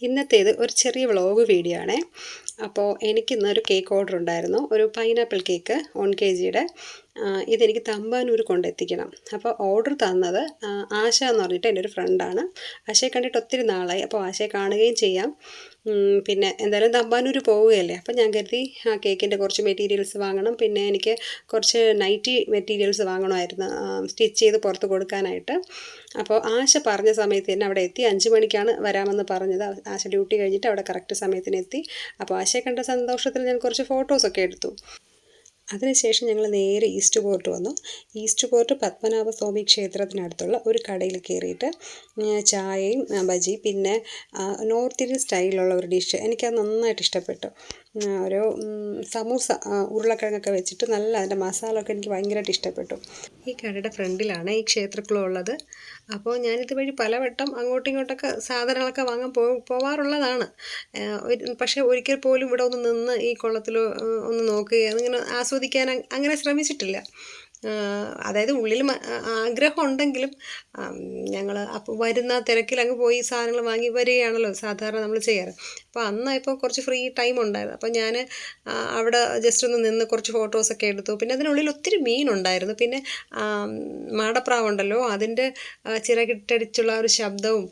ഇന്നത്തേത് ഒരു ചെറിയ vlog video ആണേ. അപ്പോൾ എനിക്കിന്നൊരു കേക്ക് ഓർഡർ ഉണ്ടായിരുന്നു. ഒരു പൈനാപ്പിൾ കേക്ക് 1 kgയുടെ. ഇതെനിക്ക് തമ്പാനൂർ കൊണ്ടെത്തിക്കണം. അപ്പോൾ ഓർഡർ തന്നത് ആശ എന്ന് പറഞ്ഞിട്ട് എൻ്റെ ഒരു ഫ്രണ്ടാണ്. ആശയെ കണ്ടിട്ട് ഒത്തിരി നാളായി. അപ്പോൾ ആശയെ കാണുകയും ചെയ്യാം. പിന്നെ എന്തായാലും തമ്പാനൂർ പോവുകയല്ലേ, അപ്പോൾ ഞാൻ കരുതി ആ കേക്കിൻ്റെ കുറച്ച് മെറ്റീരിയൽസ് വാങ്ങണം. പിന്നെ എനിക്ക് കുറച്ച് നൈറ്റി മെറ്റീരിയൽസ് വാങ്ങണമായിരുന്നു, സ്റ്റിച്ച് ചെയ്ത് പുറത്ത് കൊടുക്കാനായിട്ട്. അപ്പോൾ ആശ പറഞ്ഞ സമയത്ത് തന്നെ അവിടെ എത്തി. 5 മണിക്കാണ് വരാമെന്ന് പറഞ്ഞത്. ആശ ഡ്യൂട്ടി കഴിഞ്ഞിട്ട് അവിടെ കറക്റ്റ് സമയത്തിന് എത്തി. അപ്പോൾ ആശയെ കണ്ട സന്തോഷത്തിൽ ഞാൻ കുറച്ച് ഫോട്ടോസൊക്കെ എടുത്തു. അതിനുശേഷം ഞങ്ങൾ നേരെ ഈസ്റ്റ് പോർട്ട് വന്നു. ഈസ്റ്റ് പോർട്ട് പത്മനാഭസ്വാമി ക്ഷേത്രത്തിനടുത്തുള്ള ഒരു കടയിൽ കയറിയിട്ട് ചായയും ബജി, പിന്നെ നോർത്ത് ഇന്ത്യൻ സ്റ്റൈലിലുള്ള ഒരു ഡിഷ് എനിക്കത് നന്നായിട്ട് ഇഷ്ടപ്പെട്ടു. ഒരു സമൂസ ഉരുളക്കിഴങ്ങൊക്കെ വെച്ചിട്ട് നല്ല അതിൻ്റെ മസാലയൊക്കെ എനിക്ക് ഭയങ്കരമായിട്ട് ഇഷ്ടപ്പെട്ടു. ഈ കടയുടെ ഫ്രണ്ടിലാണ് ഈ ക്ഷേത്രക്കുളം ഉള്ളത്. അപ്പോൾ ഞാനിതുവഴി പലവട്ടം അങ്ങോട്ടും ഇങ്ങോട്ടൊക്കെ സാധനങ്ങളൊക്കെ വാങ്ങാൻ പോവാറുള്ളതാണ്. പക്ഷേ ഒരിക്കൽ പോലും ഇവിടെ ഒന്ന് നിന്ന് ഈ കുളത്തിൽ ഒന്ന് നോക്കുകയോ അതിങ്ങനെ ആസ്വദിക്കാൻ അങ്ങനെ ശ്രമിച്ചിട്ടില്ല. അതായത് ഉള്ളിൽ ആഗ്രഹം ഉണ്ടെങ്കിലും ഞങ്ങൾ അപ്പോൾ വരുന്ന തിരക്കിൽ അങ്ങ് പോയി സാധനങ്ങൾ വാങ്ങി വരികയാണല്ലോ സാധാരണ നമ്മൾ ചെയ്യാറ്. അപ്പോൾ അന്നായപ്പോൾ കുറച്ച് ഫ്രീ ടൈം ഉണ്ടായിരുന്നു. അപ്പോൾ ഞാൻ അവിടെ ജസ്റ്റ് ഒന്ന് നിന്ന് കുറച്ച് ഫോട്ടോസൊക്കെ എടുത്തു. പിന്നെ അതിനുള്ളിൽ ഒത്തിരി മീനുണ്ടായിരുന്നു. പിന്നെ മാടപ്രാവുണ്ടല്ലോ, അതിൻ്റെ ചിറകിട്ടടിച്ചുള്ള ഒരു ശബ്ദവും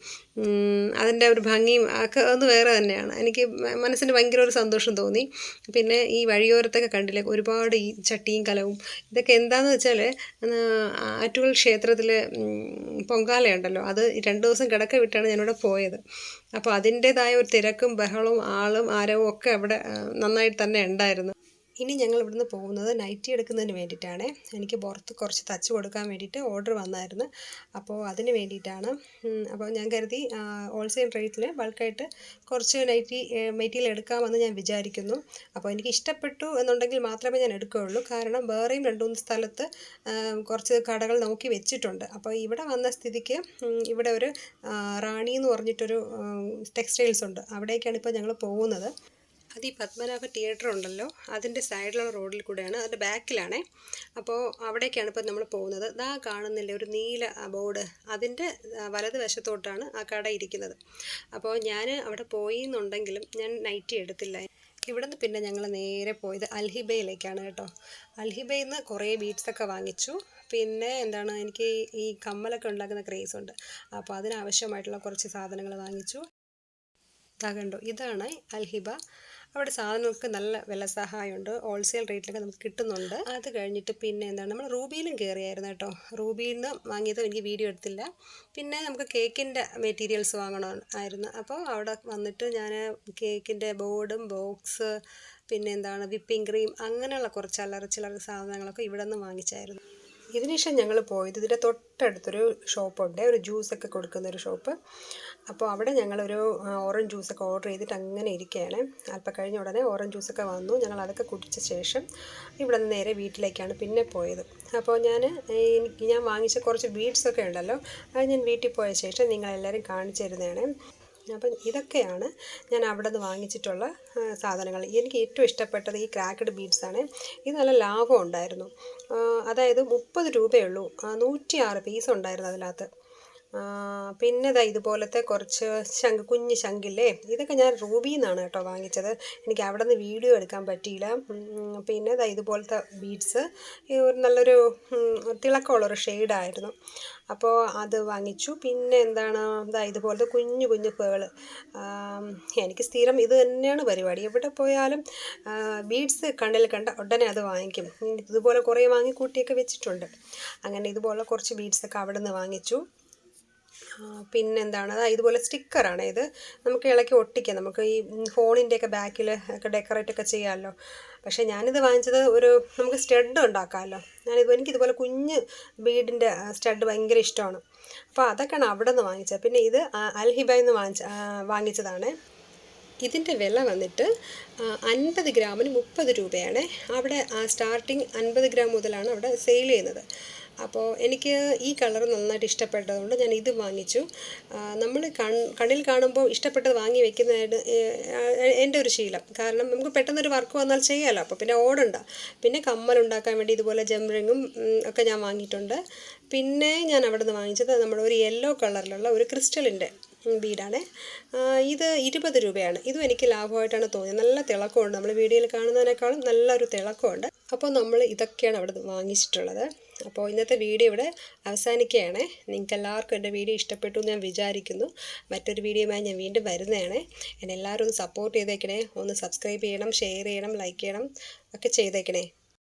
അതിൻ്റെ ഒരു ഭംഗിയും ഒക്കെ ഒന്ന് വേറെ തന്നെയാണ്. എനിക്ക് മനസ്സിന് ഭയങ്കര ഒരു സന്തോഷം തോന്നി. പിന്നെ ഈ വഴിയോരത്തൊക്കെ കണ്ടില്ലേ ഒരുപാട് ഈ ചട്ടിയും കലവും. ഇതൊക്കെ എന്താണെന്ന് വെച്ചാൽ ആറ്റുകാൽ ക്ഷേത്രത്തിൽ പൊങ്കാലയുണ്ടല്ലോ, അത് 2 ദിവസം കിടക്ക വിട്ടാണ് ഞാനിവിടെ പോയത്. അപ്പോൾ അതിൻ്റേതായ ഒരു തിരക്കും ബഹളവും ആളും ആരവും ഒക്കെ അവിടെ നന്നായിട്ട് തന്നെ ഉണ്ടായിരുന്നു. ഇനി ഞങ്ങൾ ഇവിടുന്ന് പോകുന്നത് നൈറ്റി എടുക്കുന്നതിന് വേണ്ടിയിട്ടാണ്. എനിക്ക് പുറത്ത് കുറച്ച് തച്ച് കൊടുക്കാൻ വേണ്ടിയിട്ട് ഓർഡർ വന്നായിരുന്നു. അപ്പോൾ അതിന് വേണ്ടിയിട്ടാണ്. അപ്പോൾ ഞാൻ കരുതി ഹോൾസെയിൽ റേറ്റിൽ ബൾക്കായിട്ട് കുറച്ച് നൈറ്റി മെറ്റീരിയൽ എടുക്കാമെന്ന് ഞാൻ വിചാരിക്കുന്നു. അപ്പോൾ എനിക്ക് ഇഷ്ടപ്പെട്ടു എന്നുണ്ടെങ്കിൽ മാത്രമേ ഞാൻ എടുക്കുകയുള്ളൂ. കാരണം വേറെയും 2-3 സ്ഥലത്ത് കുറച്ച് കടകൾ നോക്കി വെച്ചിട്ടുണ്ട്. അപ്പോൾ ഇവിടെ വന്ന സ്ഥിതിക്ക് ഇവിടെ ഒരു റാണി എന്ന് പറഞ്ഞിട്ടൊരു ടെക്സ്റ്റൈൽസ് ഉണ്ട്. അവിടേക്കാണ് ഇപ്പോൾ ഞങ്ങൾ പോകുന്നത്. അത് ഈ പത്മനാഭ തിയേറ്റർ ഉണ്ടല്ലോ, അതിൻ്റെ സൈഡിലുള്ള റോഡിൽ കൂടെയാണ്, അതിൻ്റെ ബാക്കിലാണേ. അപ്പോൾ അവിടേക്കാണ് ഇപ്പോൾ നമ്മൾ പോകുന്നത്. ദാ കാണുന്നില്ലേ ഒരു നീല ബോർഡ്, അതിൻ്റെ വലത് വശത്തോട്ടാണ് ആ കട ഇരിക്കുന്നത്. അപ്പോൾ ഞാൻ അവിടെ പോയി എന്നുണ്ടെങ്കിലും ഞാൻ നൈറ്റി എടുത്തില്ല. ഇവിടുന്ന് പിന്നെ ഞങ്ങൾ നേരെ പോയത് അൽഹിബയിലേക്കാണ് കേട്ടോ. അൽഹിബയിൽ നിന്ന് കുറേ ബീഡ്സൊക്കെ വാങ്ങിച്ചു. പിന്നെ എന്താണ്, എനിക്ക് ഈ കമ്മലൊക്കെ ഉണ്ടാക്കുന്ന ക്രേസ് ഉണ്ട്. അപ്പോൾ അതിനാവശ്യമായിട്ടുള്ള കുറച്ച് സാധനങ്ങൾ വാങ്ങിച്ചു. ഇതാ കണ്ടോ, ഇതാണ് അൽഹിബ. അവിടെ സാധനങ്ങൾക്ക് നല്ല വില സഹായമുണ്ട്, ഹോൾസെയിൽ റേറ്റിലൊക്കെ നമുക്ക് കിട്ടുന്നുണ്ട്. അത് കഴിഞ്ഞിട്ട് പിന്നെ എന്താണ്, നമ്മൾ റൂബിയിലും കയറിയായിരുന്നു കേട്ടോ. റൂബിയിൽ നിന്ന് വാങ്ങിയത് എനിക്ക് വീഡിയോ എടുത്തില്ല. പിന്നെ നമുക്ക് കേക്കിൻ്റെ മെറ്റീരിയൽസ് വാങ്ങണമായിരുന്നു. അപ്പോൾ അവിടെ വന്നിട്ട് ഞാൻ കേക്കിൻ്റെ ബോർഡും ബോക്സ്, പിന്നെ എന്താണ് വിപ്പിംഗ് ക്രീം, അങ്ങനെയുള്ള കുറച്ച് ചില്ലറ സാധനങ്ങളൊക്കെ ഇവിടെ നിന്ന് വാങ്ങിച്ചായിരുന്നു. ഇതിനുശേഷം ഞങ്ങൾ പോയത് ഇതിൻ്റെ തൊട്ടടുത്തൊരു ഷോപ്പുണ്ട്, ഒരു ജ്യൂസൊക്കെ കൊടുക്കുന്നൊരു ഷോപ്പ്. അപ്പോൾ അവിടെ ഞങ്ങളൊരു ഓറഞ്ച് ജ്യൂസൊക്കെ ഓർഡർ ചെയ്തിട്ട് അങ്ങനെ ഇരിക്കുകയാണ്. അല്പം കഴിഞ്ഞ ഉടനെ ഓറഞ്ച് ജ്യൂസൊക്കെ വന്നു. ഞങ്ങൾ അതൊക്കെ കുടിച്ച ശേഷം ഇവിടെ നിന്ന് നേരെ വീട്ടിലേക്കാണ് പിന്നെ പോയത്. അപ്പോൾ ഞാൻ വാങ്ങിച്ച കുറച്ച് ബീഡ്സൊക്കെ ഉണ്ടല്ലോ, അത് ഞാൻ വീട്ടിൽ പോയ ശേഷം നിങ്ങളെല്ലാവരും കാണിച്ചു തരുന്നതാണ്. അപ്പം ഇതൊക്കെയാണ് ഞാൻ അവിടെ നിന്ന് വാങ്ങിച്ചിട്ടുള്ള സാധനങ്ങൾ. എനിക്ക് ഏറ്റവും ഇഷ്ടപ്പെട്ടത് ഈ ക്രാക്കഡ് ബീഡ്സാണ്. ഇത് നല്ല ലാഭം ഉണ്ടായിരുന്നു. അതായത് 30 രൂപയുള്ളൂ, 106 പീസ് ഉണ്ടായിരുന്നു അതിനകത്ത്. പിന്നെ ഇതുപോലത്തെ കുറച്ച് കുഞ്ഞ് ശംഖില്ലേ, ഇതൊക്കെ ഞാൻ റൂബിയിൽ നിന്നാണ് കേട്ടോ വാങ്ങിച്ചത്. എനിക്ക് അവിടെ നിന്ന് വീഡിയോ എടുക്കാൻ പറ്റിയില്ല. പിന്നെ ഇതുപോലത്തെ ബീഡ്സ് ഒരു നല്ലൊരു തിളക്കമുള്ളൊരു ഷെയ്ഡായിരുന്നു. അപ്പോൾ അത് വാങ്ങിച്ചു. പിന്നെ എന്താണ്, ഇതുപോലത്തെ കുഞ്ഞു പേള്. എനിക്ക് സ്ഥിരം ഇത് തന്നെയാണ് പരിപാടി. എവിടെ പോയാലും ബീഡ്സ് കണ്ണിൽ കണ്ട ഉടനെ അത് വാങ്ങിക്കും. ഇതുപോലെ കുറേ വാങ്ങിക്കൂട്ടിയൊക്കെ വെച്ചിട്ടുണ്ട്. അങ്ങനെ ഇതുപോലെ കുറച്ച് ബീഡ്സൊക്കെ അവിടെ നിന്ന് വാങ്ങിച്ചു. പിന്നെന്താണ്, ഇതുപോലെ സ്റ്റിക്കറാണ് ഇത്. നമുക്ക് ഇളക്കി ഒട്ടിക്കാം, നമുക്ക് ഈ ഫോണിൻ്റെയൊക്കെ ബാക്കിൽ ഒക്കെ ഡെക്കറേറ്റൊക്കെ ചെയ്യാമല്ലോ. പക്ഷേ ഞാനിത് വാങ്ങിച്ചത് നമുക്ക് സ്റ്റഡ് ഉണ്ടാക്കാമല്ലോ. എനിക്കിതുപോലെ കുഞ്ഞ് ബീഡിൻ്റെ സ്റ്റഡ് ഭയങ്കര ഇഷ്ടമാണ്. അപ്പോൾ അതൊക്കെയാണ് അവിടെ നിന്ന് വാങ്ങിച്ചത്. പിന്നെ ഇത് അൽഹിബയിൽ നിന്ന് വാങ്ങിച്ചതാണ്. ഇതിൻ്റെ വില വന്നിട്ട് 50 ഗ്രാമിന് 30 രൂപയാണ്. അവിടെ സ്റ്റാർട്ടിങ് 50 ഗ്രാം മുതലാണ് അവിടെ സെയിൽ ചെയ്യുന്നത്. അപ്പോൾ എനിക്ക് ഈ കളർ നന്നായിട്ട് ഇഷ്ടപ്പെട്ടതുകൊണ്ട് ഞാൻ ഇത് വാങ്ങിച്ചു. നമ്മൾ കണ്ണിൽ കാണുമ്പോൾ ഇഷ്ടപ്പെട്ടത് വാങ്ങി വെക്കുന്നതായിട്ട് എൻ്റെ ഒരു ശീലം. കാരണം നമുക്ക് പെട്ടെന്നൊരു വർക്ക് വന്നാൽ ചെയ്യാമല്ലോ, അപ്പോൾ പിന്നെ ഓടണ്ട. പിന്നെ കമ്മലുണ്ടാക്കാൻ വേണ്ടി ഇതുപോലെ ജംറിങ്ങും ഒക്കെ ഞാൻ വാങ്ങിയിട്ടുണ്ട്. പിന്നെ ഞാൻ അവിടെ നിന്ന് വാങ്ങിച്ചത് നമ്മുടെ ഒരു യെല്ലോ കളറിലുള്ള ഒരു ക്രിസ്റ്റലിൻ്റെ ബീഡാണ്. ഇത് 20 രൂപയാണ്. ഇതും എനിക്ക് ലാഭമായിട്ടാണ് തോന്നിയത്. നല്ല തിളക്കമുണ്ട്, നമ്മൾ വീഡിയോയിൽ കാണുന്നതിനേക്കാളും നല്ലൊരു തിളക്കമുണ്ട്. അപ്പോൾ നമ്മൾ ഇതൊക്കെയാണ് അവിടെ വാങ്ങിച്ചിട്ടുള്ളത്. അപ്പോൾ ഇന്നത്തെ വീഡിയോ ഇവിടെ അവസാനിക്കുകയാണ്. നിങ്ങൾക്ക് എല്ലാവർക്കും എൻ്റെ വീഡിയോ ഇഷ്ടപ്പെട്ടു എന്ന് ഞാൻ വിചാരിക്കുന്നു. മറ്റൊരു വീഡിയോയുമായി ഞാൻ വീണ്ടും വരുന്നതാണ്. എന്നെ എല്ലാവരും ഒന്ന് സപ്പോർട്ട് ചെയ്തേക്കണേ. ഒന്ന് സബ്സ്ക്രൈബ് ചെയ്യണം, ഷെയർ ചെയ്യണം, ലൈക്ക് ചെയ്യണം ഒക്കെ ചെയ്തേക്കണേ.